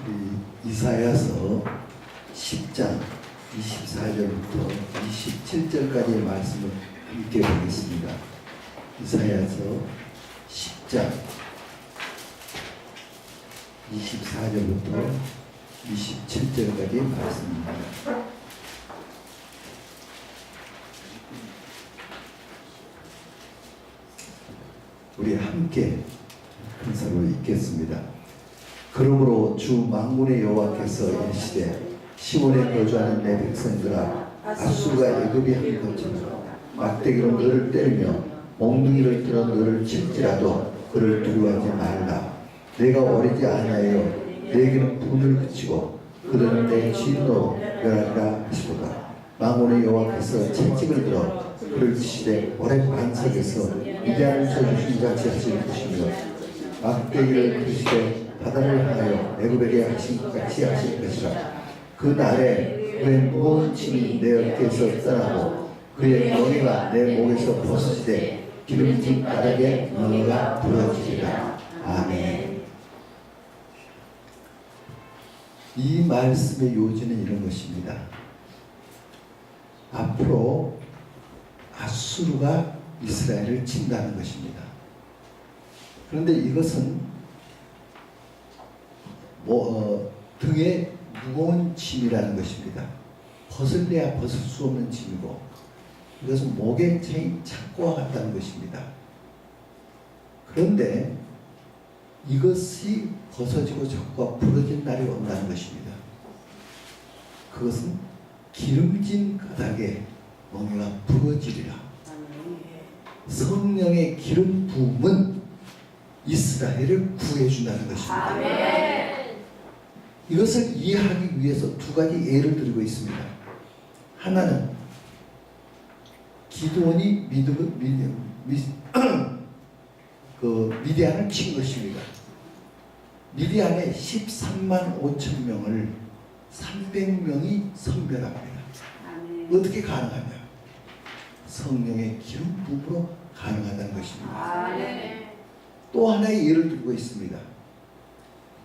우리 이사야서 10장 24절부터 27절까지의 말씀을 함께 보겠습니다. 이사야서 10장 24절부터 27절까지의 말씀입니다. 우리 함께 큰 소리로 읽겠습니다. 그러므로 주 만군의 여호와께서 이르시되 시온에 거주하는 내 백성들아, 아수르가 애굽이 한 것처럼 막대기로 너를 때리며 몽둥이를 들어 너를 칠지라도 그를 두려워하지 말라. 내가 어리지 아니하여 내게는 분을 그치고 그들은 내 진노로 멸하리라 하시도다. 만군의 여호와께서 채찍을 들어 그를 치시되 오랜 반석에서 위대한 쳐주신 같이 하실 것이며 막대기를 그리시되 바다를 향하여 애굽에게 하신 것 같이 하실 것이라. 그 날에 그의 무거운 짐이 내 어깨에서 떠나고 그의 멍에가 내 목에서 벗어지되 기름진 바닥에 멍에가 부러지리라. 아멘. 이 말씀의 요지는 이런 것입니다. 앞으로 아수르가 이스라엘을 친다는 것입니다. 그런데 이것은 등에 무거운 짐이라는 것입니다. 벗을래야 벗을 수 없는 짐이고, 이것은 목에 차인 착고와 같다는 것입니다. 그런데 이것이 벗어지고 착고가 부러진 날이 온다는 것입니다. 그것은 기름진 바닥에 멍에가 부러지리라. 성령의 기름 부음은 이스라엘을 구해준다는 것입니다. 아멘. 이것을 이해하기 위해서 두 가지 예를 들고 있습니다. 하나는 기드온이 미디안을 친 것입니다. 미디안에 13만 5천 명을 300명이 선별합니다. 아멘. 어떻게 가능하냐? 성령의 기름 부음으로 가능하다는 것입니다. 아멘. 또 하나의 예를 들고 있습니다.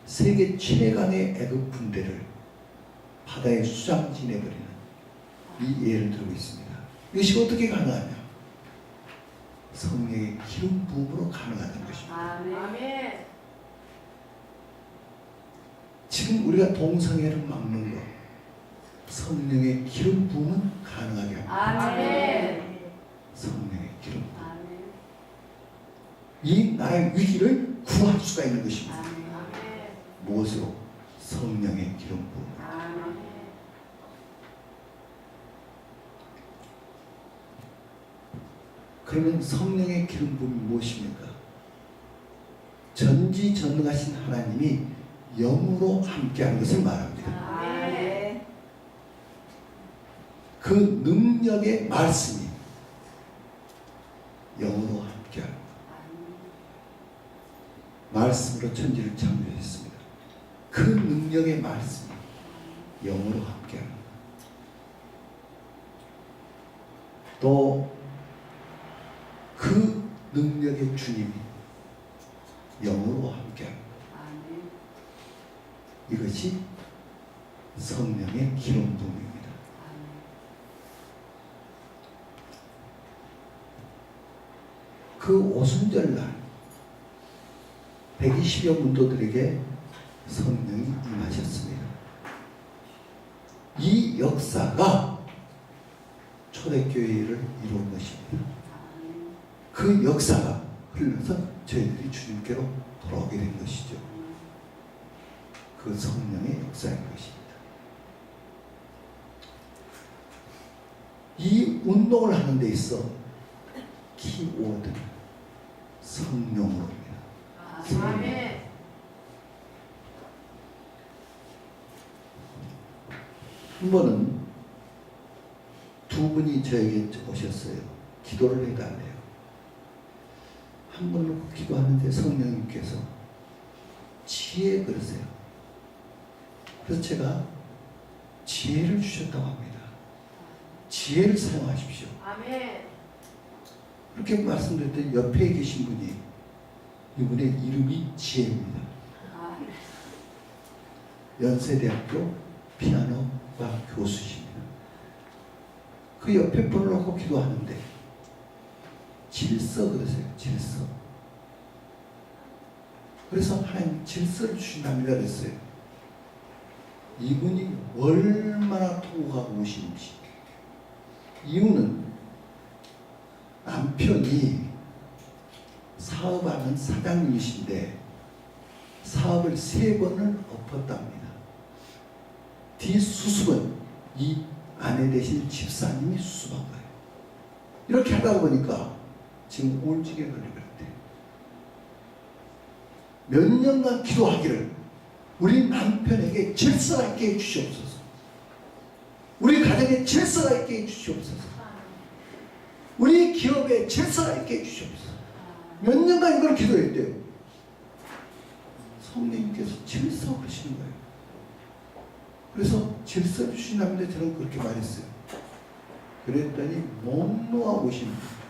세계 최강의 애국 군대를 바다에 수장지내버리는 이 예를 들고 있습니다. 이것이 어떻게 가능하냐? 성령의 기름 부음으로 가능하다는 것입니다. 아멘. 지금 우리가 동성애를 막는 것, 성령의 기름 부음은 가능하게 합니다. 아멘. 성령의 기름 부음. 아멘. 이 나의 위기를 구할 수가 있는 것입니다. 아멘. 무엇으로? 성령의 기름 부음. 아멘. 그러면 성령의 기름 부음이 무엇입니까? 전지전능하신 하나님이 영으로 함께하는 것을 말합니다. 아멘. 그 능력의 말씀이 영으로 함께하는 것. 말씀으로 천지를 창조했습니다. 그 능력의 말씀이 영으로 함께하는 것. 또 그 능력의 주님이 영으로 함께하는 것. 이것이 성령의 기름 부음입니다. 그 오순절날 120여 문도들에게 성령이 임하셨습니다. 이 역사가 초대교회를 이룬 것입니다. 그 역사가 흘러서 저희들이 주님께로 돌아오게 된 것이죠. 그 성령의 역사인 것입니다. 이 운동을 하는 데 있어 키워드 성령으로입니다. 아멘. 한 번은 두 분이 저에게 오셨어요. 기도를 해달래요. 한 번 놓고 기도하는데 성령님께서 지혜 그러세요. 그래서 제가 지혜를 주셨다고 합니다. 지혜를 사용하십시오. 아멘. 그렇게 말씀드렸더니 옆에 계신 분이, 이분의 이름이 지혜입니다. 연세대학교 피아노과 교수십니다. 그 옆에 불을 놓고 기도하는데 질서 그러세요. 질서. 그래서 하나님 질서를 주신답니다 그랬어요. 이분이 얼마나 통곡하고 오신지. 이유는 남편이 사업하는 사장님이신데 사업을 3번을 엎었답니다. 뒷수습은 이 아내 되신 집사님이 수습한 거예요. 이렇게 하다 보니까 지금 우울증에 걸려버렸대요. 몇 년간 기도하기를 우리 남편에게 질서가 있게 해주시옵소서. 우리 가정에 질서가 있게 해주시옵소서. 우리 기업에 질서가 있게 해주시옵소서. 몇 년간 이걸 기도했대요. 성령님께서 질서 그러시는 거예요. 그래서 질서 주신다는데 저는 그렇게 말했어요. 그랬더니 못 놓아오시는 거예요.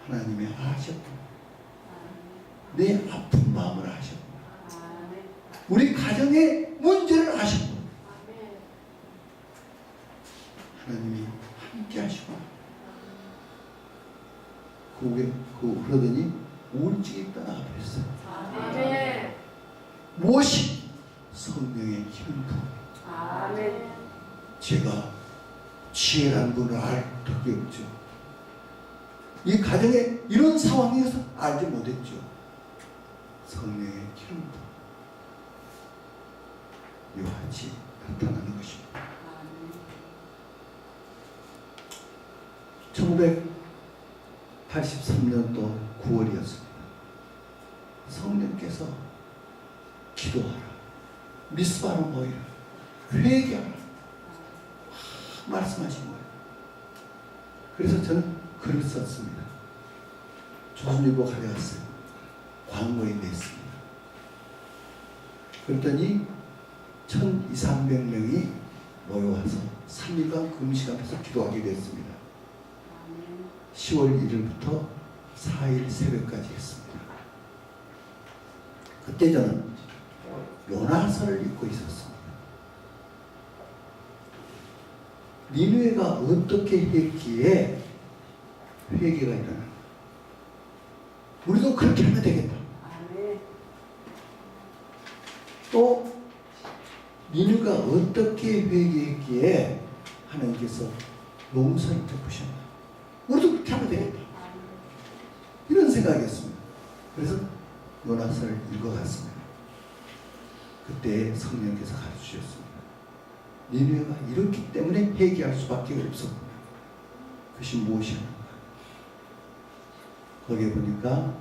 하나님이 하셨구나. 내 아픈 마음을 아셨구나. 우리 가정의 문제를 아셨구나. 하나님이 함께 하시구나. 그러더니 우울증이 떠나가 버렸어요. 무엇이? 성령의 기름 부음. 제가 지혜라는 분을 알 적이 없죠. 이 가정에 이런 상황에서 알지 못했죠. 성령의 기름 부음. 묘하지 나타나는 것입니다. 1983년도 9월이었습니다. 성령께서 기도하라, 미스바로 모이라, 회개하라 말씀하신 거예요. 그래서 저는 글을 썼습니다. 조선일보 가져갔어요. 광고에 냈습니다. 그랬더니 1200~1300명이 모여와서 3일간 금식하면서 기도하게 됐습니다. 10월 1일부터 4일 새벽까지 했습니다. 그때 저는 요나서를 읽고 있었습니다. 니느웨가 어떻게 했기에 회개가 일어나는, 우리도 그렇게 하면 되겠다. 또 니느웨가 어떻게 회개했기에 하나님께서 용서를 베푸셨나, 우리도 그렇게 하면 되겠다. 이런 생각이었습니다. 그래서 요나서를 읽어갔습니다. 그때 성령께서 가르치셨습니다. 니느웨가 이렇기 때문에 회개할 수밖에 없었구나. 그것이 무엇이었는가. 거기에 보니까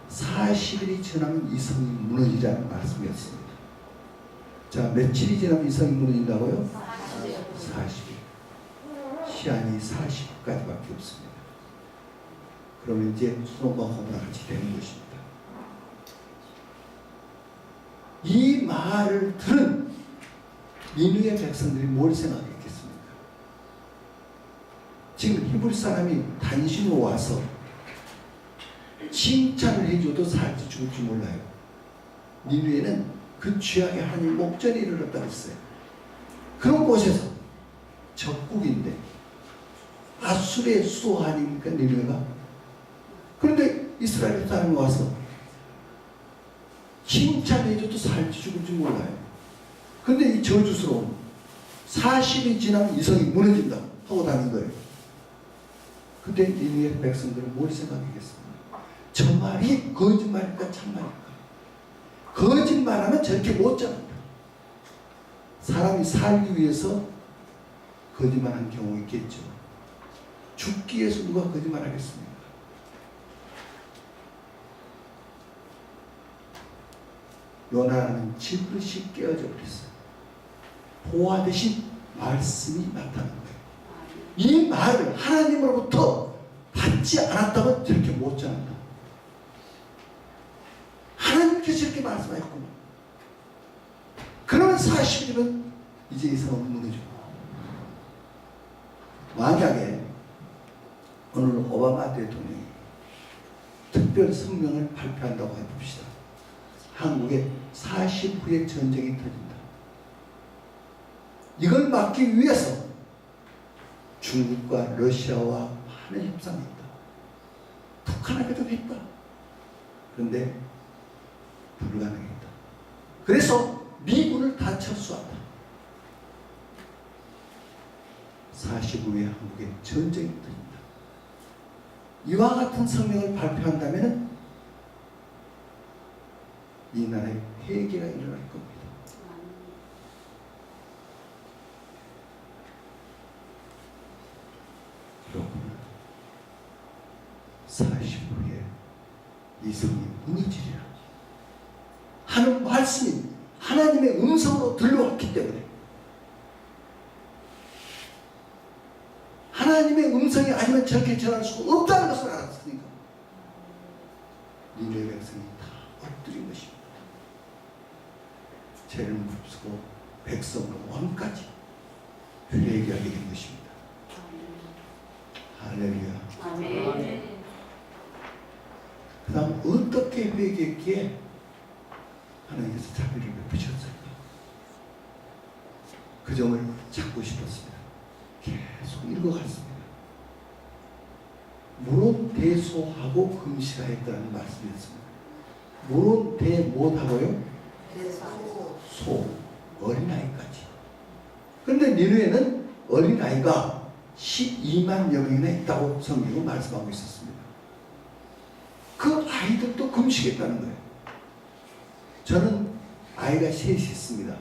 40일이 지나면 이 성이 무너지자는 말씀이었습니다. 자, 며칠이 지나면 이 성이 무너진다고요? 40일. 시한이 40일까지밖에 없습니다. 그러면 이제 소돔과 고모라 같이 되는 것입니다. 이 말을 들은 니느웨 백성들이 뭘 생각했겠습니까? 지금 히브리 사람이 단신으로 와서 칭찬을 해줘도 살지 죽을지 몰라요. 니느웨는 그 죄악의 하나님 목전에 이르렀다고 했어요. 그런 곳에서 적국인데 아수르의 수도 아닙니까 니느웨가? 그런데 이스라엘 사람이 와서 칭찬해줘도 살지 죽을지 몰라요. 그런데 이 저주스러운 40일이 지나면 이 성이 무너진다 하고 다닌 거예요. 그때 니느웨 백성들은 뭘 생각하겠습니까? 저 말이 거짓말일까 참말일까? 거짓말하면 저렇게 못 잡는다. 사람이 살기 위해서 거짓말하는 경우 있겠죠. 죽기 위해서 누가 거짓말하겠습니까? 요나라는 질그릇이 깨어져 버렸어요. 보화 대신 말씀이 나타난 거예요. 이 말을 하나님으로부터 받지 않았다면 저렇게 못 자란다. 하나님께서 이렇게 말씀하셨구나. 그러면 40일이면 이제 이 성은 무너져. 만약에 오늘 오바마 대통령이 특별 성명을 발표한다고 해봅시다. 한국에 40 후에 전쟁이 터진다. 이걸 막기 위해서 중국과 러시아와 많은 협상이 있다. 북한에게도 했다. 그런데 불가능했다. 그래서 미군을 다 철수한다. 40 후에 한국에 전쟁이 터진다. 이와 같은 성명을 발표한다면 이 나라에 회개가 일어날 겁니다. 여러분, 40 후에 이 성이 무너지리라 하는 말씀이 하나님의 음성으로 들려왔기 때문에, 하나님의 음성이 아니면 저렇게 전할 수가 없다는 것을 알았으니까 니네 백성이 다 엎드린 것입니다. 죄를 무릅쓰고 백성과 왕까지 회개하게 된 것입니다. 할렐루야. 아멘. 그 다음 어떻게 회개했기에 하나님께서 자비를 베푸셨을까? 그 점을 찾고 싶었습니다. 계속 읽어갔습니다. 물론 대소하고 금식하였다는 말씀이었습니다. 물론 대 못하고요? 소, 어린아이까지. 그런데 니느웨는 어린아이가 12만 명이나 있다고 성경은 말씀하고 있었습니다. 그 아이들도 금식했다는 거예요. 저는 아이가 셋이 있습니다.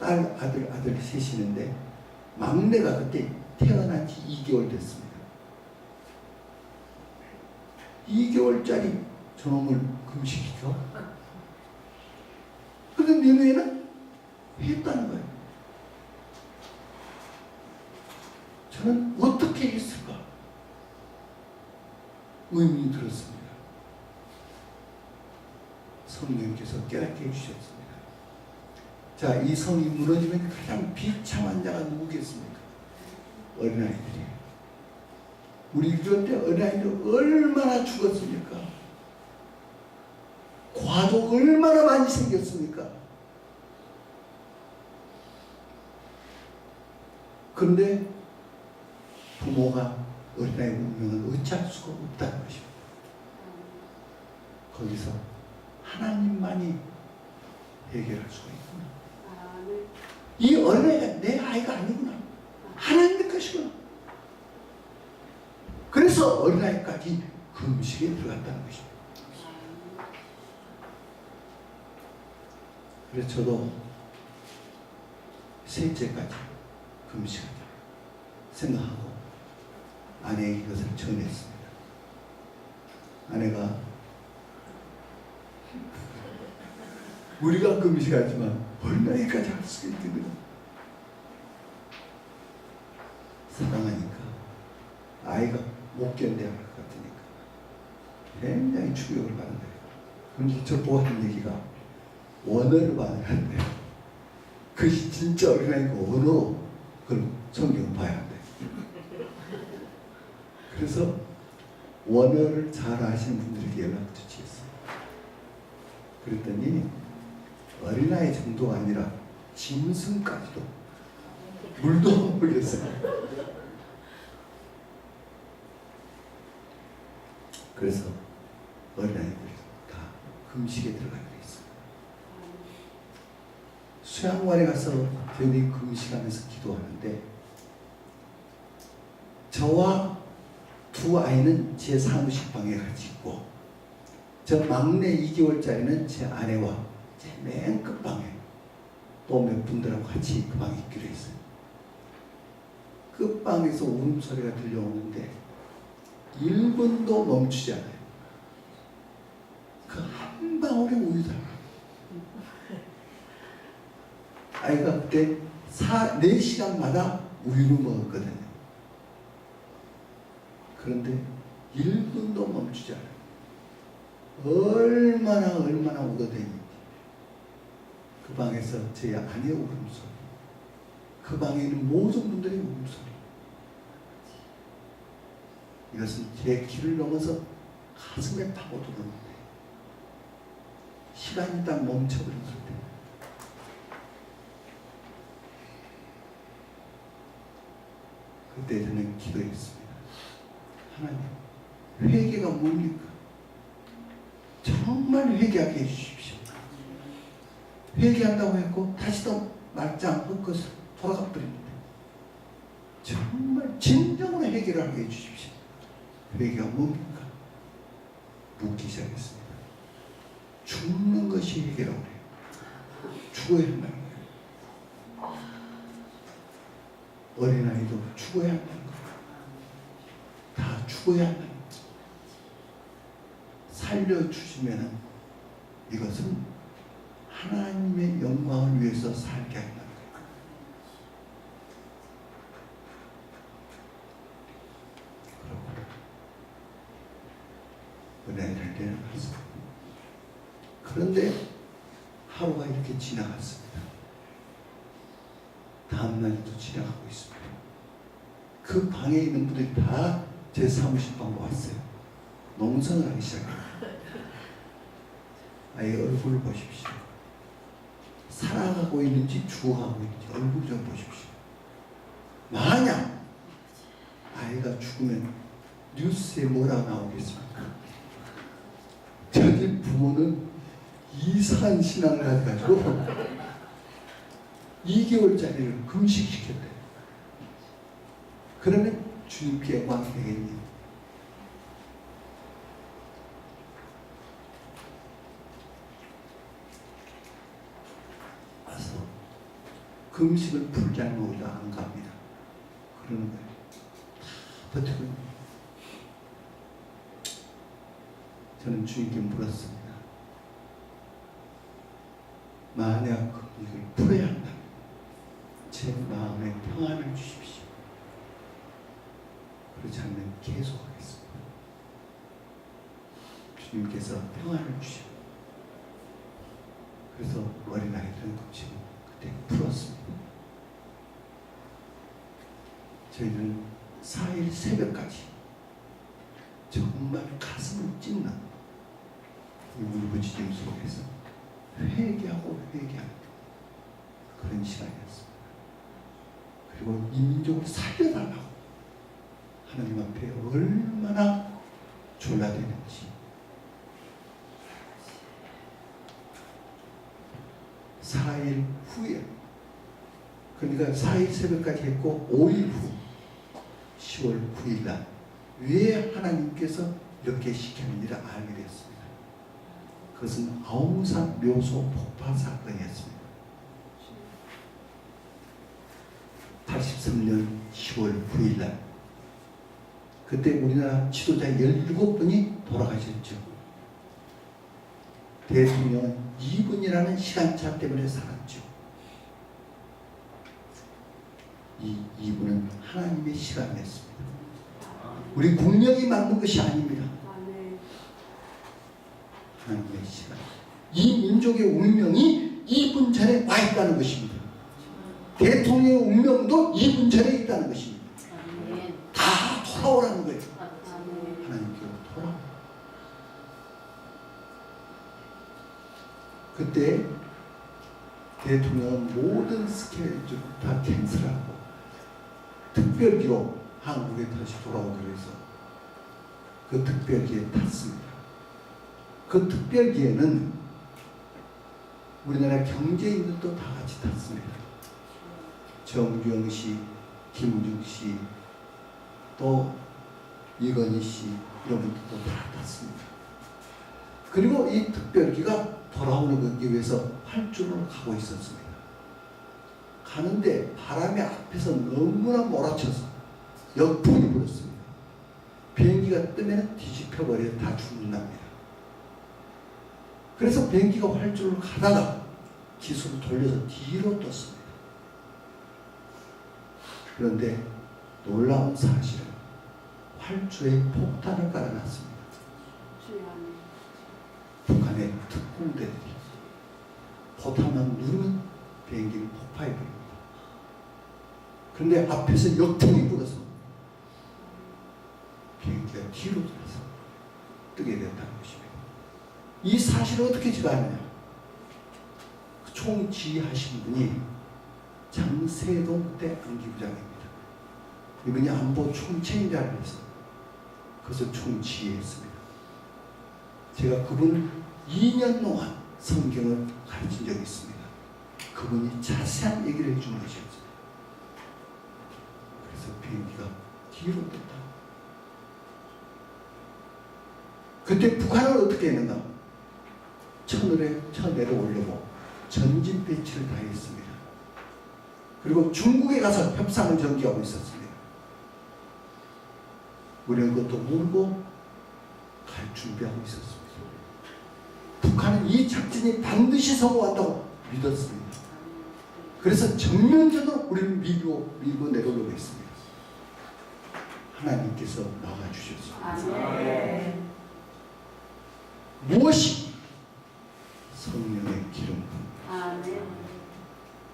딸, 아들 셋이 있는데 막내가 그때 태어난 지 2개월 됐습니다. 2개월짜리 저놈을 금식시켜? 그런데 니네는 했다는 거예요. 저는 어떻게 했을까? 의문이 들었습니다. 성령께서 깨닫게 해주셨습니다. 자, 이 성이 무너지면 가장 비참한 자가 누구겠습니까? 어린아이들이에요. 우리 유교 때 어린아이들 얼마나 죽었습니까? 과도 얼마나 많이 생겼습니까? 그런데 부모가 어린아이 운명을 어찌할 수가 없다는 것입니다. 거기서 하나님만이 해결할 수가 있구나. 이 어린아이가 내 아이가 아니구나. 하나님의 것이구나. 그래서 어린아이까지 금식에 들어갔다는 것입니다. 그래서 저도 셋째까지 금식하자 생각하고 아내에게 이것을 전했습니다. 아내가 우리가 금식하지만 어린아이까지 할 수 있겠느냐. 사랑하니까 아이가 못 견뎌할 것 같으니까 굉장히 충격을 받는데요. 그런데 저 보고 하는 얘기가 원어를 받으는데요. 그것이 진짜 어린아이가 언어로 그걸 성경을 봐야 한대요. 그래서 원어를 잘 아시는 분들에게 연락을 주시겠어요. 그랬더니 어린아이 정도가 아니라 짐승까지도 물도 못 먹였어요. 그래서 어린아이들이 다 금식에 들어가게 돼 있어요. 수양관에 가서 괜히 금식하면서 기도하는데 저와 두 아이는 제 사무실 방에 같이 있고 저 막내 2개월짜리는 제 아내와 제 맨 끝방에 또 몇 분들하고 같이 그 방에 있기로 했어요. 끝방에서 울음소리가 들려오는데 1분도 멈추지 않아요. 그 한 방울의 우유다. 아이가 그때 4시간마다 우유를 먹었거든요. 그런데 1분도 멈추지 않아요. 얼마나 울어대니 그 방에서 제 아내의 울음소리, 그 방에 있는 모든 분들의 울음소리, 이것은 제 귀를 넘어서 가슴에 파고들었는데 시간이 딱 멈춰버린 것 같아요. 그때 저는 기도했습니다. 하나님, 회개가 뭡니까? 정말 회개하게 해주십시오. 회개한다고 했고 다시 또 말짱 헛것을 돌아가 버립니다. 정말 진정으로 회개를 하게 해주십시오. 회개가 뭡니까? 묻기 시작했습니다. 죽는 것이 회개라고 해요. 죽어야 한다는 거예요. 어린아이도 죽어야 한다는 거예요. 다 죽어야 한다는 거예요. 살려주시면 이것은 하나님의 영광을 위해서 살게 한다는 거예요. 그러고 은혜를 내려놨습니다. 그런데 하루가 이렇게 지나갔습니다. 다음날도 지나가고 있습니다. 그 방에 있는 분들이 다 제 사무실 방으로 왔어요. 농성을 하기 시작해요. 아예 얼굴을 보십시오. 살아가고 있는지 죽어가고 있는지 얼굴 좀 보십시오. 만약 아이가 죽으면 뉴스에 뭐라 나오겠습니까? 저희 부모는 이상한 신앙을 가지고 2개월짜리를 금식시켰대요. 그러면 주님께 영광 되겠니? 와서 금식을 풀지 않으면 우리가 안 갑니다. 그러는 거예요. 다 버티고 있는 거예요. 저는 주님께 물었습니다. 만약 이걸 풀어야 한다면 제 마음에 평안을 주십시오. 그렇지 않으면 계속하겠습니다. 주님께서 평안을 주시고 그래서 어린아이들은 금식을 그때 풀었습니다. 저희는 4일 새벽까지 정말 가슴을 찢는 이 울부짖음 속에서 회개하고 회개하는 그런 시간이었습니다. 그리고 이 민족을 살려달라고 하나님 앞에 얼마나 졸라대는지 4일 후에 그러니까 4일 새벽까지 했고 5일 후 10월 9일 날 왜 하나님께서 이렇게 시켰는지를 알게 되었습니다. 그것은 아웅산 묘소 폭파 사건이었습니다. 83년 10월 9일 날 그때 우리나라 지도자 17분이 돌아가셨죠. 대통령은 2분이라는 시간차 때문에 살았죠. 이 2분은 하나님의 시간이었습니다. 우리 국력이 만든 것이 아닙니다. 하나님의 시간. 이 민족의 운명이 2분 전에 와 있다는 것입니다. 대통령의 운명도 2분 전에 있다는 것입니다. 다 돌아오라는 거예요. 하나님께로 돌아오. 그때 대통령은 모든 스케줄을 다 캔슬하고 특별기로 한국에 다시 돌아오기로 해서 그 특별기에 탔습니다. 그 특별기에는 우리나라 경제인들도 다 같이 탔습니다. 정주영 씨, 김우중 씨, 또 이건희 씨 이런 분들도 다 탔습니다. 그리고 이 특별기가 돌아오는 거기 위해서 활주로를 가고 있었습니다. 가는데 바람이 앞에서 너무나 몰아쳐서 역풍이 불었습니다. 비행기가 뜨면 뒤집혀버려 다 죽는답니다. 그래서 비행기가 활주로를 가다가 기술을 돌려서 뒤로 떴습니다. 그런데 놀라운 사실은 활주로에 폭탄을 깔아놨습니다. 북한의 특공대들이 포탄만 누르면 비행기를 폭파해버립니다. 그런데 앞에서 역풍이 불어서 비행기가 뒤로 돌아서 뜨게 되었다는 것입니다. 이 사실을 어떻게 제가 아느냐? 총지휘하신 분이 장세동 때 안기부장입니다. 이분이 안보 총책임자를 해서 그것을 총지휘했습니다. 제가 그분을 2년 동안 성경을 가르친 적이 있습니다. 그분이 자세한 얘기를 해주는 것이었어요. 그래서 비행기가 뒤로 떴다. 그때 북한은 어떻게 했는가? 천내로 올리고 전진 배치를 다 했습니다. 그리고 중국에 가서 협상을 전개하고 있었습니다. 우리는 그것도 모르고 갈 준비하고 있었습니다. 북한은 이 작전이 반드시 성공한다고 믿었습니다. 그래서 정면전으로 우리는 밀고 내려오려고 했습니다. 하나님께서 막아주셨습니다. 무엇이? 성령의 기름.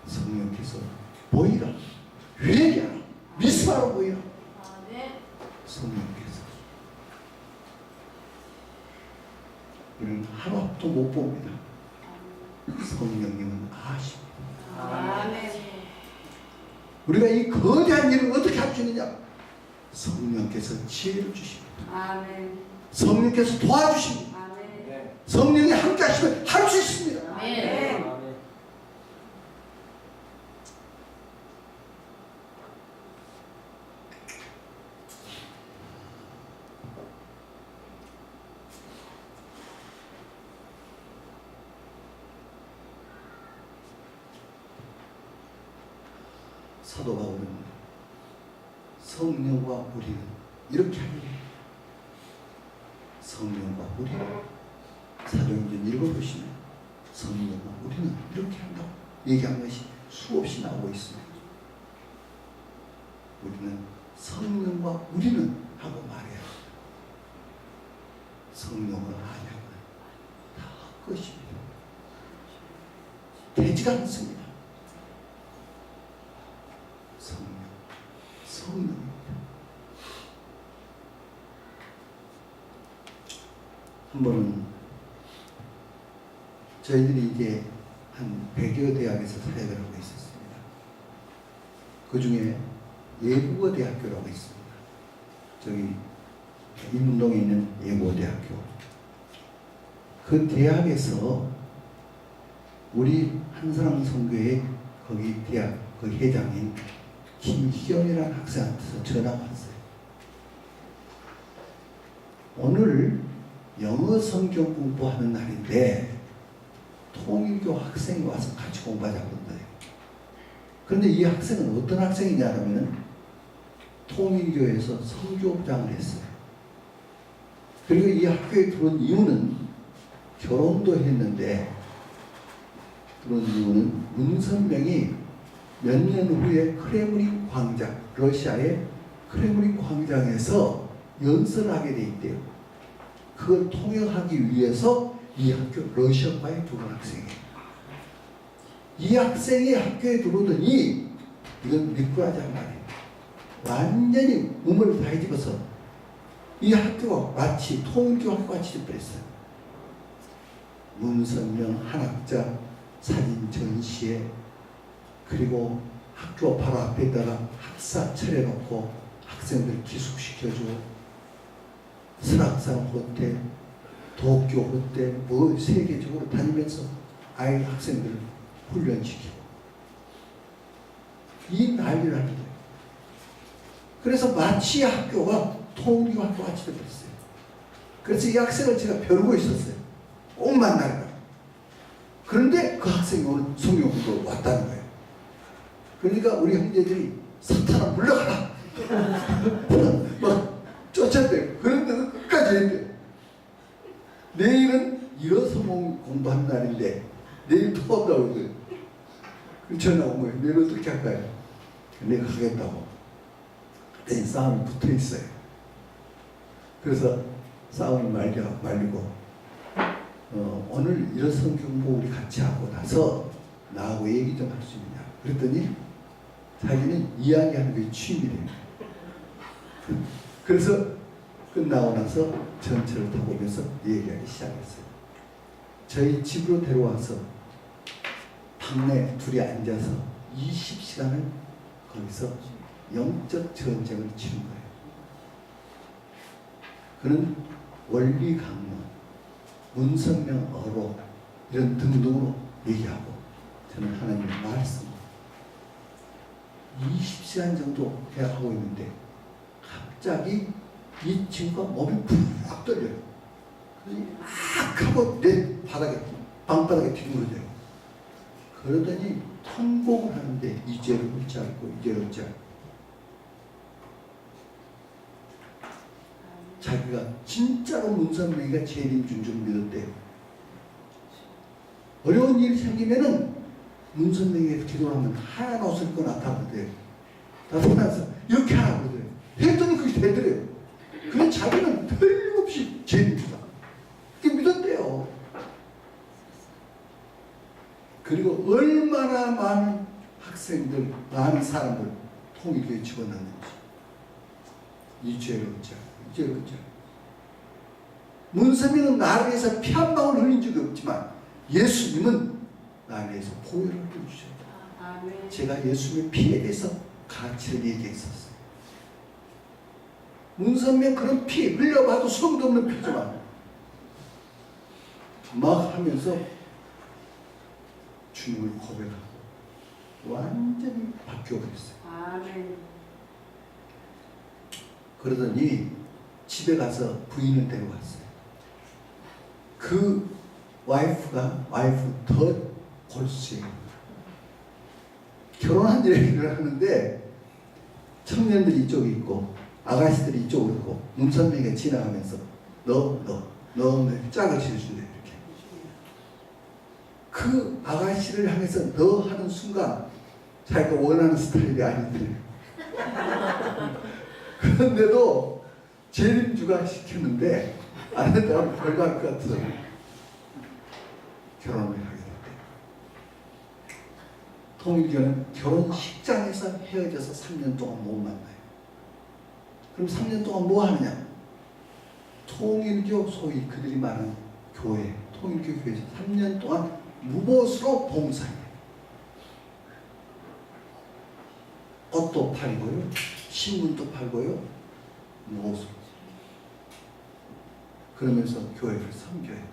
성령께서 보이라, 회개하라, 미스바로 보이라. 성령께서 우리는 하루 앞도 못 봅니다. 성령님은 아십니다. 우리가 이 거대한 일을 어떻게 할 수 있느냐? 성령께서 지혜를 주십니다. 성령께서 도와주십니다. 성령이 함께 하시면 할 수 있습니다. 사도 바울은 성령과 우리는 이렇게 합니다. 성령과 우리는 사도행전 읽어보시면 성령과 우리는 이렇게 한다고 얘기한 것이 수없이 나오고 있습니다. 우리는 성령과 우리는 하고 말해야 합니다. 성령과 아니하면 다 헛것입니다. 되지가 않습니다. 성령입니다. 한 번은 저희들이 이제 한 100여 대학에서 사역을 하고 있었습니다. 그 중에 예국어 대학교라고 있습니다. 저기 인문동에 있는 예국어 대학교. 그 대학에서 우리 한사람 선교회 거기 대학 그 회장인 김희경이라는 학생한테서 전화가 왔어요. 오늘 영어 성경 공부하는 날인데 통일교 학생이 와서 같이 공부하자고 한다. 그런데 이 학생은 어떤 학생이냐면 통일교에서 선교부장을 했어요. 그리고 이 학교에 들어온 이유는 결혼도 했는데 들어온 이유는 문선명이 몇 년 후에 크레므린 광장, 러시아의 크레므린 광장에서 연설을 하게 돼 있대요. 그걸 통역하기 위해서 이 학교 러시아과에 들어온 학생이에요. 이 학생이 학교에 들어오더니 이건 미꾸라지 한 마리 완전히 우물을 다 뒤집어서 이 학교가 마치 통일교 학교가 취급했어요. 문선명 한학자 사진 전시회, 그리고 학교 바로 앞에다가 학사 차려놓고 학생들 기숙시켜주고 설악산 호텔, 도쿄 호텔 뭐 세계적으로 다니면서 아이 학생들 훈련시키고 이 난리를 하는 거예요. 그래서 마치 학교가 통일교 학교가 취급했어요. 그래서 이 학생을 제가 벼르고 있었어요. 꼭 만나는 거예요. 그런데 그 학생이 오늘 성경으로 왔다는 거예요. 그러니까 우리 형제들이 사탄아 물러가라 막 쫓아대요. 그런데 끝까지 했대요. 내일은 일어서 공부하는 날인데 내일 또 온다고 그래요. 전화 온 거예요. 내일 어떻게 할까요? 내가 가겠다고. 그때 싸움이 붙어 있어요. 그래서 싸움이 말리고 오늘 일어서 공부 우리 같이 하고 나서 나하고 얘기 좀 할 수 있냐. 그랬더니 자기는 이야기하는 게 취미래요. 그래서 끝나고 나서 전철을 타고 오면서 얘기하기 시작했어요. 저희 집으로 데려와서 방에 둘이 앉아서 20시간을 거기서 영적 전쟁을 치는 거예요. 그는 원리 강론, 문선명 어록 이런 등등으로 얘기하고 저는 하나님의 말씀 20시간 정도 하고 있는데 갑자기 이 친구가 몸이 푹 떨려요. 그래서 막 하고 내 바닥에 방바닥에 뒤무려져요. 그러더니 통곡을 하는데 이제를 웃지 않고 이제를 웃지 않고 자기가 진짜로 문선명이가 재림 준 줄 믿었대요. 어려운 일이 생기면은 문선명에게 기도를 하면 하얀 옷을 입고 나타나대요. 나타나서 이렇게 하라고 그래요. 했더니 그게 되더래요. 그래 자기는 틀림없이 재림 주다. 그게 믿었대요. 그리고 얼마나 많은 학생들, 많은 사람을 통일교에 집어넣는지. 이 죄를 얻자. 이 죄를 얻자. 문선명은 나를 위해서 피 한 방울 흘린 적이 없지만 예수님은 나를 위해서 보혈을 흘려주셨다. 제가 예수님의 피에 대해서 가치를 얘기했었어요. 문선명 그런 피 흘려봐도 소용도 없는 피지만 막 하면서 주님을 고백하고 완전히 바뀌어버렸어요. 아멘. 그러더니 집에 가서 부인을 데려왔어요. 그 와이프 더 골수예요. 결혼한 얘기를 하는데 청년들이 이쪽에 있고 아가씨들이 이쪽으로 있고 문선명이가 지나가면서 너 짝을 지어준대. 이렇게 그 아가씨를 향해서 너 하는 순간 자기가 원하는 스타일이 아니더래요. 그런데도 재림주가 시켰는데 안 했다가 별거 것 같아서 결혼을 하게 됐대요. 통일교는 결혼식장에서 헤어져서 3년 동안 못 만나요. 그럼 3년 동안 뭐 하느냐? 통일교 소위 그들이 말하는 교회, 통일교 교회에서 3년 동안 무보수로 봉사해요. 꽃도 팔고요, 신문도 팔고요, 무보수. 그러면서 교회를 섬겨요.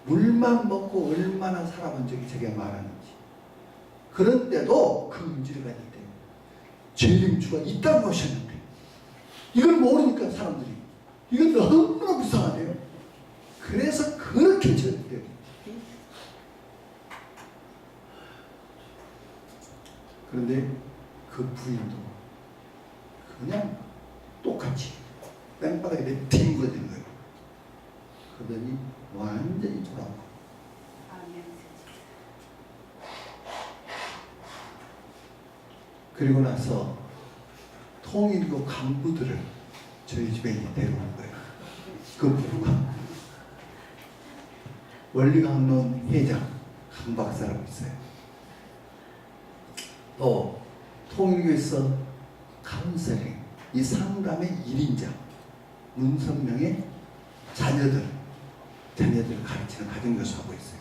물만 먹고 얼마나 살아본 적이 제게 말하는지. 그런데도 그 문제가 있대요. 재림주가 있다고 하셨는데 이걸 모르니까 사람들이 이건 너무나 불쌍하대요. 그래서 그렇게 절대요. 그런데 그 부인도 그냥 똑같이 땅바닥에 내뒹굴어지는 거예요. 그러더니 완전히 돌아오고. 그리고 나서 통일교 간부들을 저희 집에 데려온 거예요. 그 부부가 원리강론 회장 강박사라고 있어요. 또 통일교에서 카운셀링, 이 상담의 1인자 문선명의 자녀들 가르치는 가정교사하고 있어요.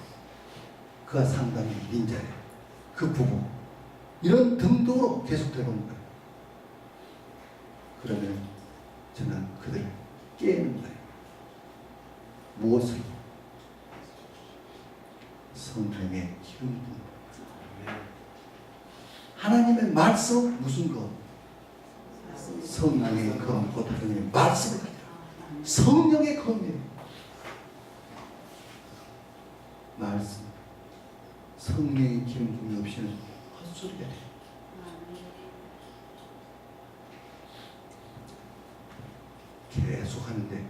그가 상담의 1인자예요. 그 부부 이런 등등으로 계속 되는 거예요. 그러면 저는 그들을 깨는 거예요. 무엇으로? 성령의 기름 부음. 하나님의 말씀 무슨 것? 성령의 검, 곧 하나님의 말씀을 가지라. 성령의 검이에요. 말씀. 성령의 기름 부음이 없이는 헛소리가 돼요. 계속 하는데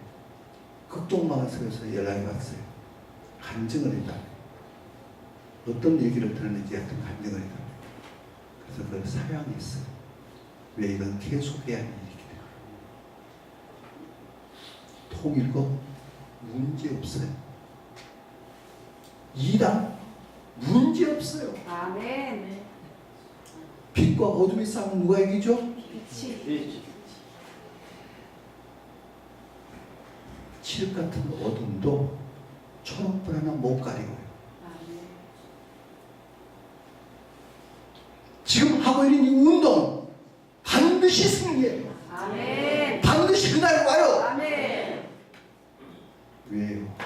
극동방에서 연락이 왔어요. 간증을 했다. 어떤 얘기를 들었는지 하여튼 간증을 했다. 그래서 그걸 사양했어요. 왜 이건 계속해야 하는 일이기 때문에. 통일교 문제 없어요. 이단 문제 없어요. 아멘. 빛과 어둠이 싸우면 누가 이기죠? 빛이. 칠흑 같은 어둠도 초록불 하나 못 가리고요. 하고 있는 이 운동 반드시 승리해요. 아멘. 반드시 그날 와요. 아멘. 왜요?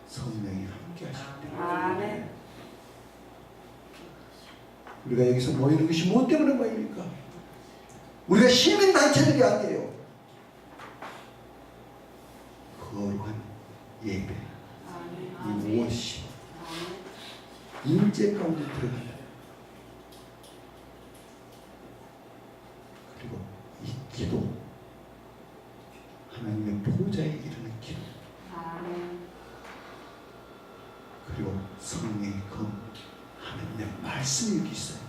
성령이 함께 하실 때. 아멘. 우리가 여기서 모이는 것이 무엇 때문에 모입니까? 우리가 시민단체들이 아니에요. 거룩한 예배, 이 무엇이 임재 가운데 들어간다. 그리고 이 기도, 하나님의 보좌에 이르는 기도, 아멘. 그리고 성령의 검, 하나님의 말씀이 여기 있어요.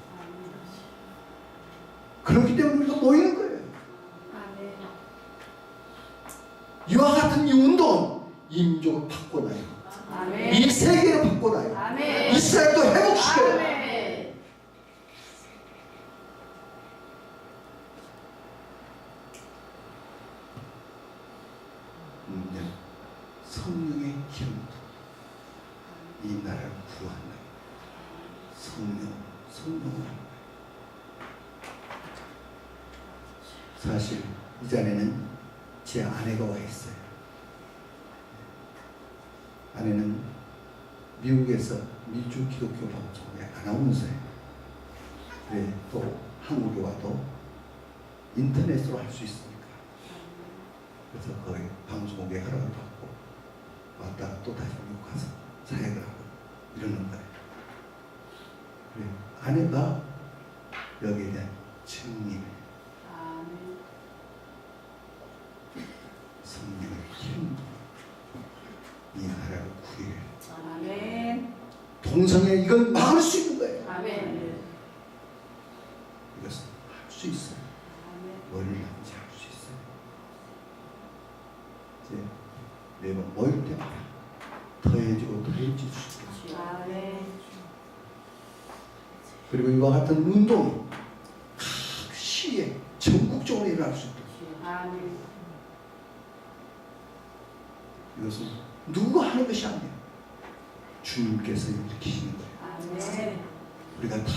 그렇기 때문에 우리가 모이는 거예요. 아멘. 이와 같은 이 운동은 이 민족을 바꿔놔요. 아멘. 이 세계를 바꿔놔요. 아멘. 이스라엘도 회복시켜요. 아멘. 성령의 기름도 이 나라를 구한다. 성령을 하는 거예요. 사실 이 자리에는 제 아내가 와 있어요. 아내는 미국에서 미주 기독교 방송의 아나운서예요. 그래, 또 한국에 와도 인터넷으로 할 수 있으니까. 그래서 거의 방송국에 허락을 받고 왔다가 또 다시 미국 가서 사역을 하고 이러는 거예요. 그래, 아내가 여기에 대한 증인이에요. 아멘. 성령의 기름, 이 나라를 구해요. 아멘. 동성애 이걸 막을 수 있는 거예요. 아멘. 이것은 할 수 있어요. 얼마든지 할 수 있어요. 이제 매번 모일 때마다 더해지고 더해질 수 있어요. 아멘. 그리고 이와 같은 운동이 각 시에 전국적으로 일어날 수 있도록. 아멘. 이것은 누가 하는 것이 아니에요. 주님께서 일으키시는 거예요. 아멘. 우리가 다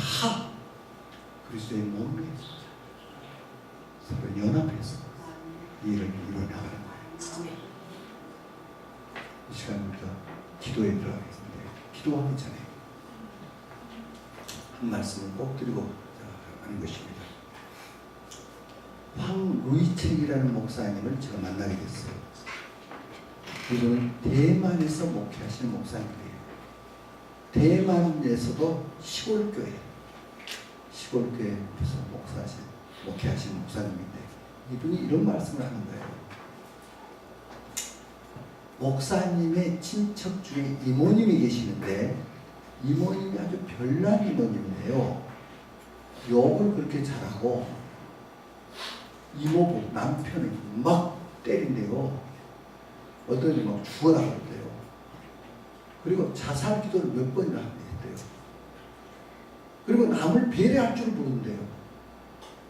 그리스도의 몸에 서로 연합해서 이 일을 이루어나가는 거예요. 이 시간 우리가 기도에 들어가겠습니다. 기도하기 전에 한 말씀을 꼭 드리고 하는 것입니다. 황루이책이라는 목사님을 제가 만나게 됐어요. 이분은 대만에서 목회하시는 목사님이에요. 대만에서도 시골교회에서 목회하시는 목사님인데 이분이 이런 말씀을 하는 거예요. 목사님의 친척 중에 이모님이 계시는데 이모님이 아주 별난 이모님인데요. 욕을 그렇게 잘하고 이모부 남편을 막 때린대요. 어떤 막 죽어라 그러대요. 그리고 자살 기도를 몇 번이나 했대요. 그리고 남을 배려할 줄 모른대요.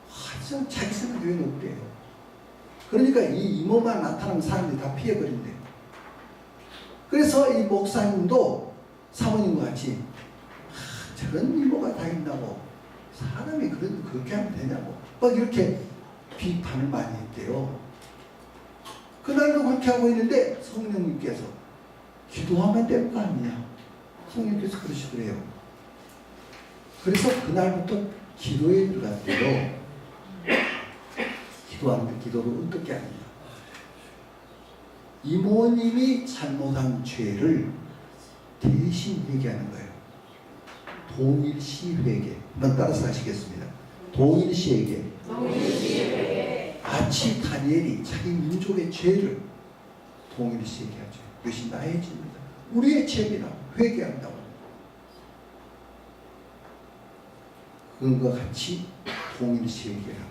하여튼 자기 생각 외에는 없대요. 그러니까 이 이모만 나타나면 사람들이 다 피해버린대요. 그래서 이 목사님도 사모님과 같이 저런 이모가 다 있다고 사람이 그렇게 하면 되냐고 막 이렇게 비판을 많이 했대요. 그날도 그렇게 하고 있는데 성령님께서 기도하면 될 거 아니냐. 성령님께서 그러시더래요. 그래서 그날부터 기도에 들어갔대요. 기도하는데 기도를 어떻게 하느냐. 이모님이 잘못한 죄를 대신 회개하는 거예요. 동일시 회개. 한번 따라서 하시겠습니다. 동일시 회개. 마치 다니엘이 자기 민족의 죄를 동일시 회개하죠. 이것이 나의 죄입니다. 우리의 죄입니다. 회개한다고. 그것과 같이 동일시 회개를 한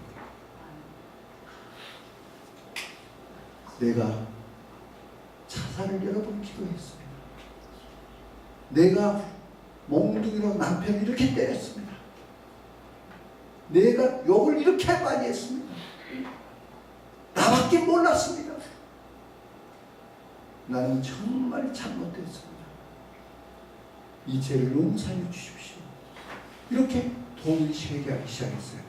거예요. 내가 자살을 여러 번 기도했습니다. 내가 몽둥이로 남편을 이렇게 때렸습니다. 내가 욕을 이렇게 많이 했습니다. 나밖에 몰랐습니다. 나는 정말 잘못했습니다. 이 죄를 용서해 주십시오. 이렇게 동일시 회개하기 시작했어요.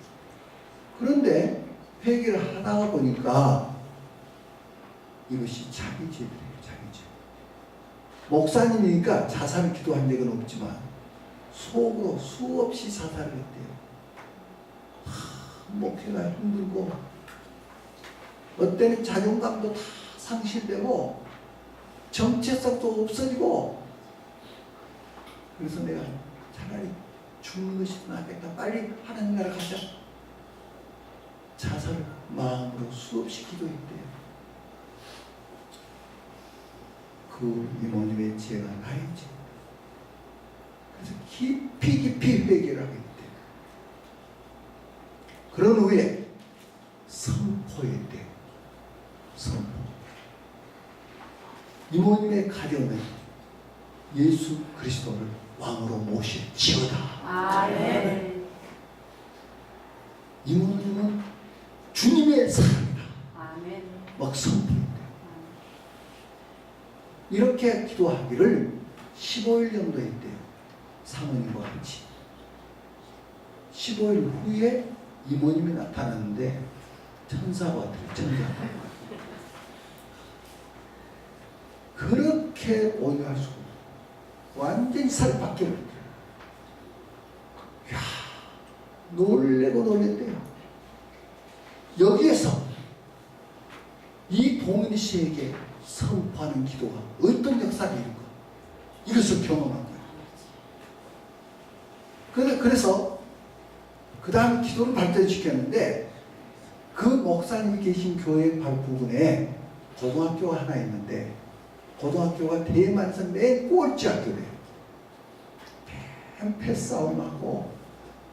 그런데 회개를 하다가 보니까 이것이 자기 죄들이에요. 자기 죄. 목사님이니까 자살을 기도한 적은 없지만 속으로 수없이 자살을 했대요. 목회가 힘들고 어때는 자존감도 다 상실되고 정체성도 없어지고, 그래서 내가 차라리 죽는 것이 낫겠다, 빨리 하나님 나라 가자, 자살을 마음으로 수없이 기도했대요. 그 이모님의 죄가 나의 죄. 그래서 깊이 회개를 하게 됐대요. 그런 후에 선포했대요. 선포. 이모님의 가정은 예수 그리스도를 왕으로 모실지어다. 아멘. 이모님은 주님의 사랑이다. 아멘. 막 선포했대요. 이렇게 기도하기를 15일 정도 했대요. 사모님과 같이. 15일 후에 이모님이 나타났는데 천사가 왔대요. 천사가. 그렇게 온유할 수가 없어요. 완전히 살이 바뀌어버렸대요. 이야, 놀래고 놀랬대요. 여기에서 이 동인 씨에게 선포하는 기도가 어떤 역사를 이룬가, 이것을 경험한 거예요. 그래서 그 다음에 기도를 발전시켰는데, 그 목사님이 계신 교회 바로 부근에 고등학교가 하나 있는데, 고등학교가 대만에서 맨 꼴찌 학교래요. 패싸움하고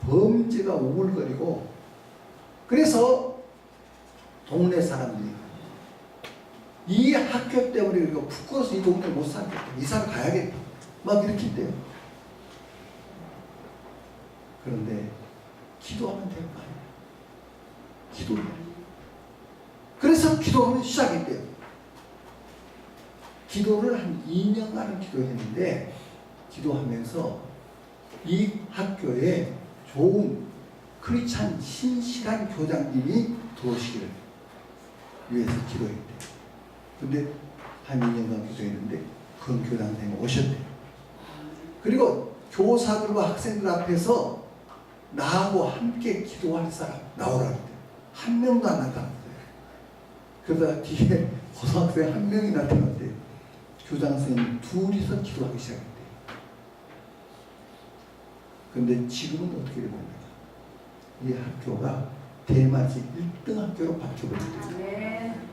범죄가 우글거리고, 그래서 동네 사람들이 이 학교 때문에 우리가 부끄러워서 이 동네를 못 살겠다, 이사를 가야겠다, 막 이렇게 했대요. 그런데 기도하면 될 거 아니에요. 기도를. 그래서 기도하면 시작했대요. 기도를 한 2년간 기도했는데, 기도하면서 이 학교에 좋은 크리스찬 신실한 교장님이 들어오시기를 위해서 기도했대요. 근데 한 2년간 기도했는데 그런 교장님이 오셨대요. 그리고 교사들과 학생들 앞에서 나하고 함께 기도할 사람 나오라고 했대요. 한 명도 안 나타났대요. 그러다가 뒤에 고등학생 한 명이 나타났대요. 교장 선생님 둘이서 기도하기 시작했대요. 그런데 지금은 어떻게 됩니까? 이 학교가 대만에서 1등 학교로 바뀌어버렸대요. 아멘.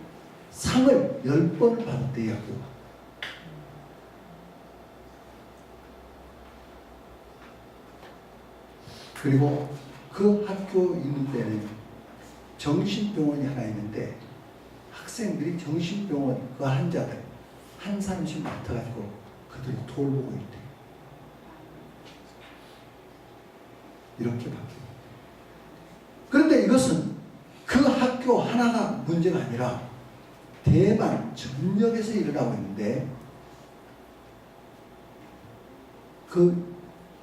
상을 10번을 받았대요, 이 학교가. 그리고 그 학교 있는 데는 정신병원이 하나 있는데, 학생들이 정신병원 그 환자들 한 사람씩 맡아가지고 그들이 돌보고 있대요. 이렇게 바뀌어요. 그런데 이것은 그 학교 하나가 문제가 아니라 대만 전역에서 일어나고 있는데,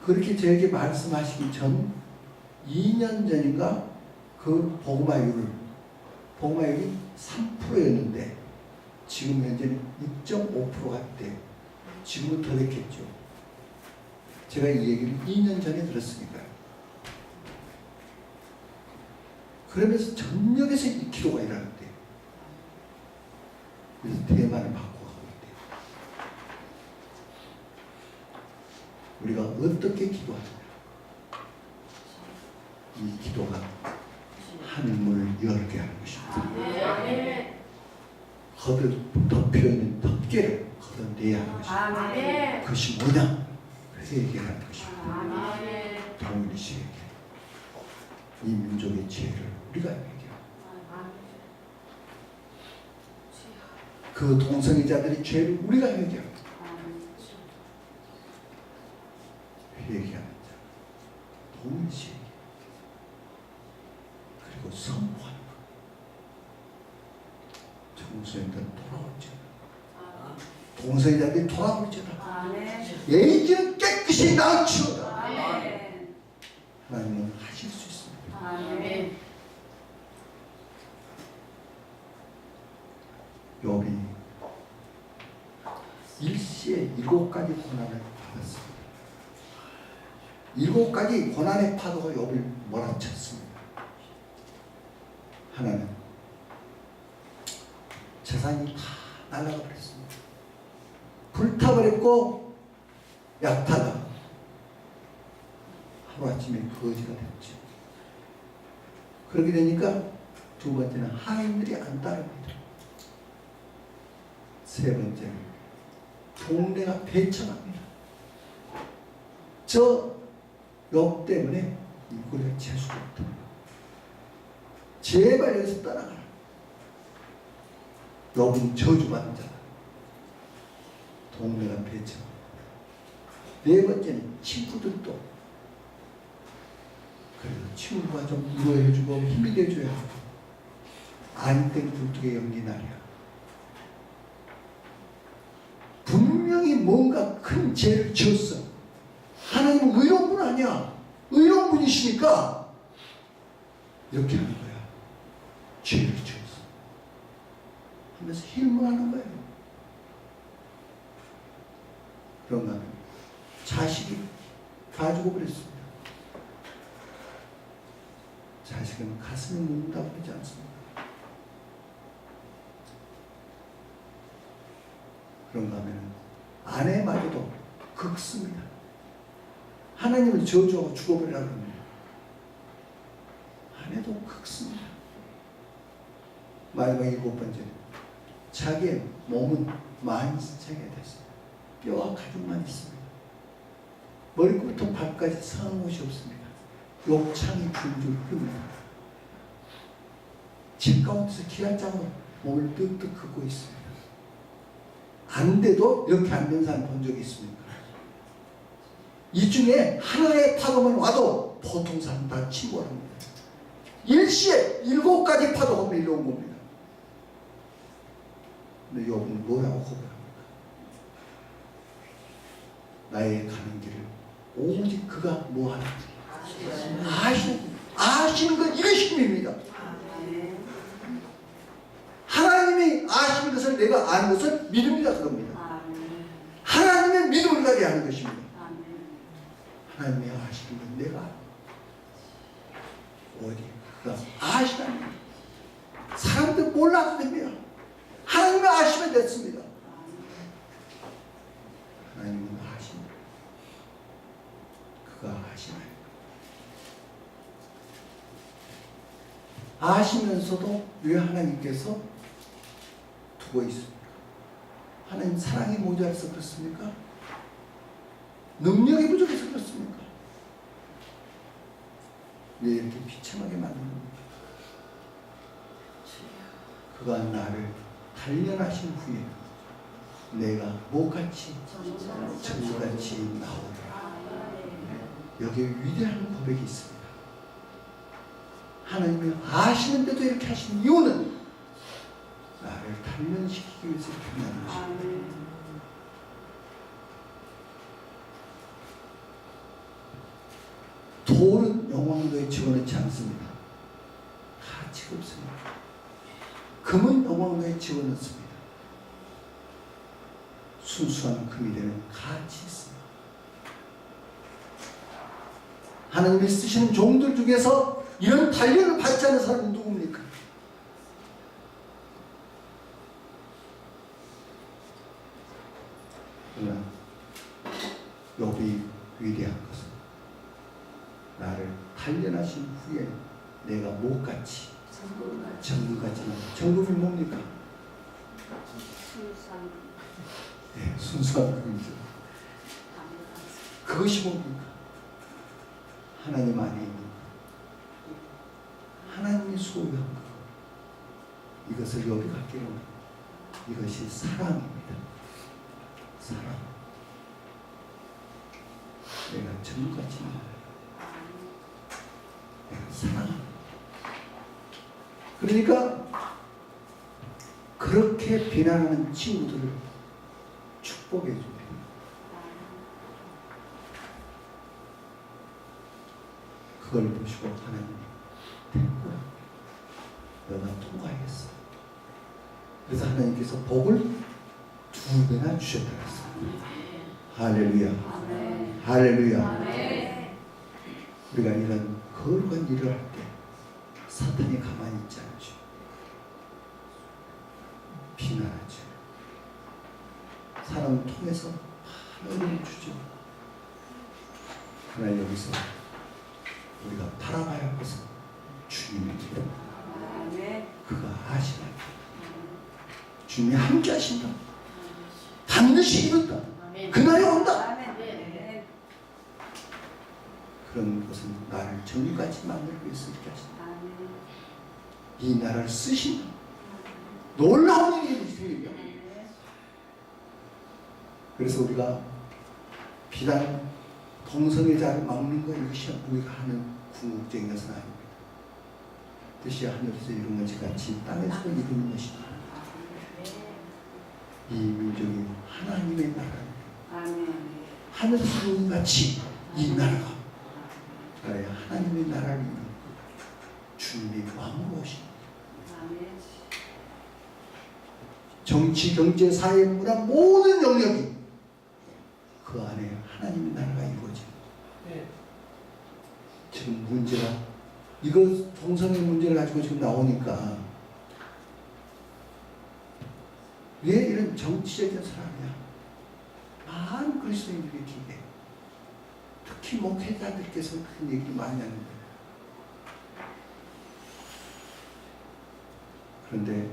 그렇게 저에게 말씀하시기 전 2년 전인가 그 복마율이 3%였는데 지금 현재는 6.5%가 됐대요. 지금은 더 됐겠죠. 제가 이 얘기를 2년 전에 들었으니까요. 그러면서 전역에서 이 기도가 일어났대요. 그래서 대만을 바꿔가고 있대요. 우리가 어떻게 기도하느냐. 이 기도가 하늘문을 열게 하는 것입니다. 아멘. 덮여있는 덮개를 걷어내야 하는 것입니다. 아멘. 그것이 뭐냐? 회개하는 것입니다. 아멘. 동일시에게 이 민족의 죄를 우리가 회개하고, 그 동성애자들의 죄를 우리가 회개하고, 회개하는 자 동일시에게, 그리고 선포하는 것. 동성애자들은 돌아올지어다. 동성애자들이 돌아올지어다. 아멘. 예의지는 깨끗이 나치어다. 아멘. 하나님은 하실 수 있습니다. 아멘. 욥이 일시에 7가지 고난을 받았습니다. 7가지 고난의 파도가 욥을 몰아쳤습니다. 하나는 재산이 다 날아가 버렸습니다. 불타버렸고 약탈당하고 하루아침에 거지가 됐죠. 그렇게 되니까 두 번째는 하인들이 안 따릅니다. 세 번째는 동네가 배척합니다. 저 욥 때문에 우리가 재수가 없다. 제발 여기서 따라가라. 욥은 저주받은 자다. 동네가 배척. 네 번째는 친구들도 그래도 친구가 좀 위로해주고 힘이 돼줘야 하고 안땡 굴뚝에 연기 나랴. 분명히 뭔가 큰 죄를 지었어. 하나님은 의로운 분 아니야. 의로운 분이시니까 이렇게 하는 거야. 죄를 지었어 하면서 hil문하는 거예요. 그런가 하면 자식이 다 죽어버렸습니다. 자식은 가슴이 묻는다고 하지 않습니다. 그런가 하면 아내마저도 극습니다. 하나님을 저주하고 죽어버리라고 합니다. 아내도 극습니다. 마지막 7번째, 자기의 몸은 만신창이가 됐습니다. 뼈와 가죽만 있습니다. 머리부터 발까지 상한 곳이 없습니다. 욕창이 줄줄 흐릅니다. 집 가운데서 기관장으로 몸을 뜩뜩 긋고 있습니다. 안 돼도 이렇게 앉는 사람 본 적이 있습니까? 이 중에 하나의 파도만 와도 보통 사람 다 침몰합니다. 일시에 7가지 파도가 밀려온 겁니다. 근데 욥은 뭐라고 고백합니까? 나의 가는 길을 오직 그가 뭐하는지 아시는 것, 이것이 힘입니다. 하나님이 아시는 것을 내가 아는 것을 믿음이다 그럽니다. 하나님의 믿음을 가게 하는 것입니다. 하나님이 아시는 건 내가 어디 그가 아시다니. 사람들 몰라도 됩니다. 하나님이 아시면 됐습니다. 하나님은 아십니다. 그가 아시나요? 아시면서도 왜 하나님께서 두고 있습니까? 하나님 사랑이 모자라서 그렇습니까? 능력이 부족해서 그렇습니까? 왜 이렇게 비참하게 만드는 겁니까? 그가 나를 단련하신 후에 내가 뭐같이 천국같이 나오더라. 여기에 위대한 고백이 있습니다. 하나님이 아시는데도 이렇게 하신 이유는 나를 단련시키기 위해서 이렇게 하는 것입니다. 돌은 영광도에 집어넣지 않습니다. 가치가 없습니다. 금은 영광도에 집어넣습니다. 순수한 금이 되는 가치 있습니다. 하나님이 쓰시는 종들 중에서 이런 단련을 받지 않은 사람은 누굽니까? 그러나 욥이 위대한 것은 나를 단련하신 후에 내가 못같이 정금같이 정금이 뭡니까? 네, 순수한 금이죠. 그것이 뭡니까? 하나님 안에 있는 하나님이 소유한 것, 이것을 욥이 갖기로 이것이 사랑입니다. 사랑. 내가 정금같이 내가 사랑합니다. 그러니까 그렇게 비난하는 친구들을 축복해 줍니다. 그걸 보시고 하나님, 됐구나, 너가 통과했어. 그래서 하나님께서 복을 2배나 주셨다고 했습니다. 할렐루야. 할렐루야. 우리가 이런 거룩한 일을 할 때 사탄이 가만히 있지 않죠. 비난하죠. 사람을 통해서 하나님을 주죠. 하나님, 여기서 우리가 바라봐야 할 것은 주님입니다. 그가 아시나. 주님이 함께 하신다. 반드시 이룬다. 그날이 온다. 그런 것은 나를 정리까지 만들고 있을 게 하신다. 이 나라를 쓰신다. 놀라운 일이에요. 그래서 우리가 비단 동성애자를 막는 거, 이것이 우리가 하는 궁극적인 것은 아닙니다. 뜻이 하늘에서 이룬 것이 같이 땅에서 이루는 것이다. 이 민족이 하나님의 나라입니다. 하늘에서 이룬 같이 이 나라가 하나님의 나라를 이루는 주님의 왕으로 오십니다. 정치, 경제, 사회, 문화 모든 영역이 그 안에 하나님의 나라가 이루어집니다. 지금 문제가 이거 동성애 문제를 가지고 지금 나오니까 왜 이런 정치적인 사람이야? 많은 그리스도인들이 기대, 특히 목회자들께서 그런 얘기를 많이 하는데, 그런데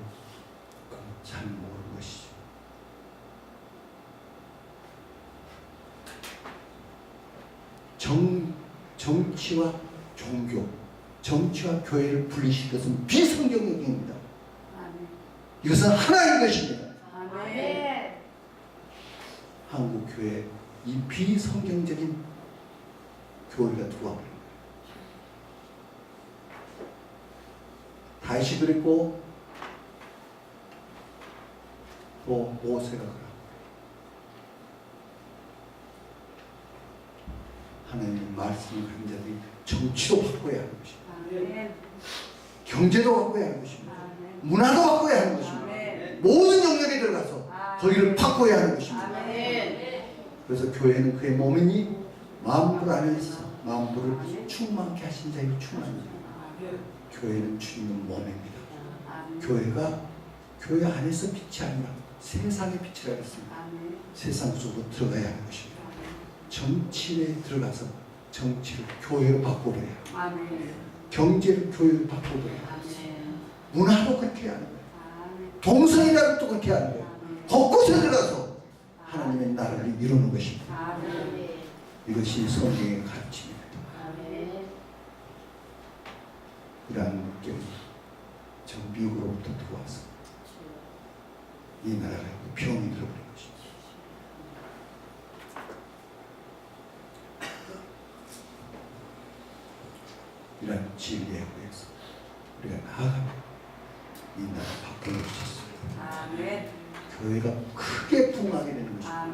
잘 모르는 것이죠. 정치와 종교, 정치와 교회를 분리시킨 것은 비성경적입니다. 이것은 하나의 것입니다. 한국 교회 이 비성경적인 교회가 들어와 버린 거예요. 다시 그랬고 또 모세가 그러고, 하나님의 말씀을 가진 자들이 정치도 바꿔야 하는 것입니다. 경제도 바꿔야 하는 것입니다. 문화도 바꿔야 하는 것입니다. 모든 영역에 들어가서 거기를 바꿔야 하는 것입니다. 그래서 교회는 그의 몸이니 만물 안에서 만물을 충만케 하신 자의 충만입니다. 교회는 주님의 몸입니다. 교회가 교회 안에서 빛이 아니라 세상의 빛이라 했습니다. 세상 속으로 들어가야 하는 것입니다. 정치에 들어가서 정치를 교회로 바꾸려 해요. 경제를 교회로 바꾸려 해요. 문화도 그렇게 해야 하는 거예요. 동성애자도 그렇게 하는 거예요. 곳곳에 들어가서 하나님의 나라를 이루는 것입니다. 이것이 성경의 가르침입니다. 이러한 물결이 저 미국으로부터 들어와서 이 나라가 병이 들어버린 것입니다. 이러한 진리에 의해서 우리가 나아가면 이 나라 바꾸는 것이었습니다. 교회가 크게 부흥하게 되는 것입니다.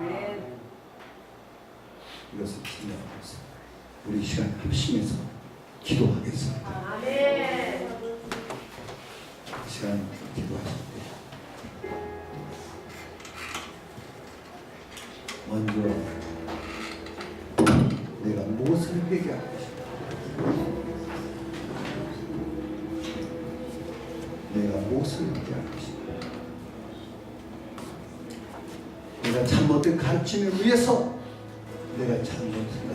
이것을 기념하면서 우리 시간 합심해서 기도하겠습니다. 시간 기도하실 때 먼저 내가 무엇을 회개하고 있습니다. 내가 무엇을 회개하고 있습니다. 내가 잘못된 가르침에 의해서 내가 잘못했다.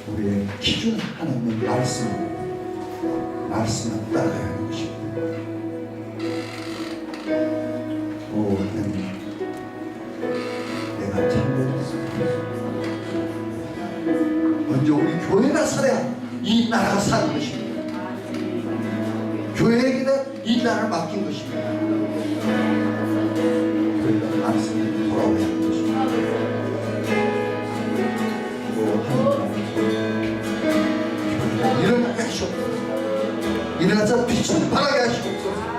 우리의 기준 하나님의 말씀을 따라야 하는 것입니다. 오 하나님, 내가 잘못했습니다. 먼저 우리 교회가 살아야 이 나라가 사는 것입니다. 교회에게 이 나라를 맡긴 것입니다. 교회가 말씀을 돌아오야 하는 것입니다. 오 하나님, 교회가 일어나게 하시옵소서. 일어나서 빛을 발하게 하시옵소서.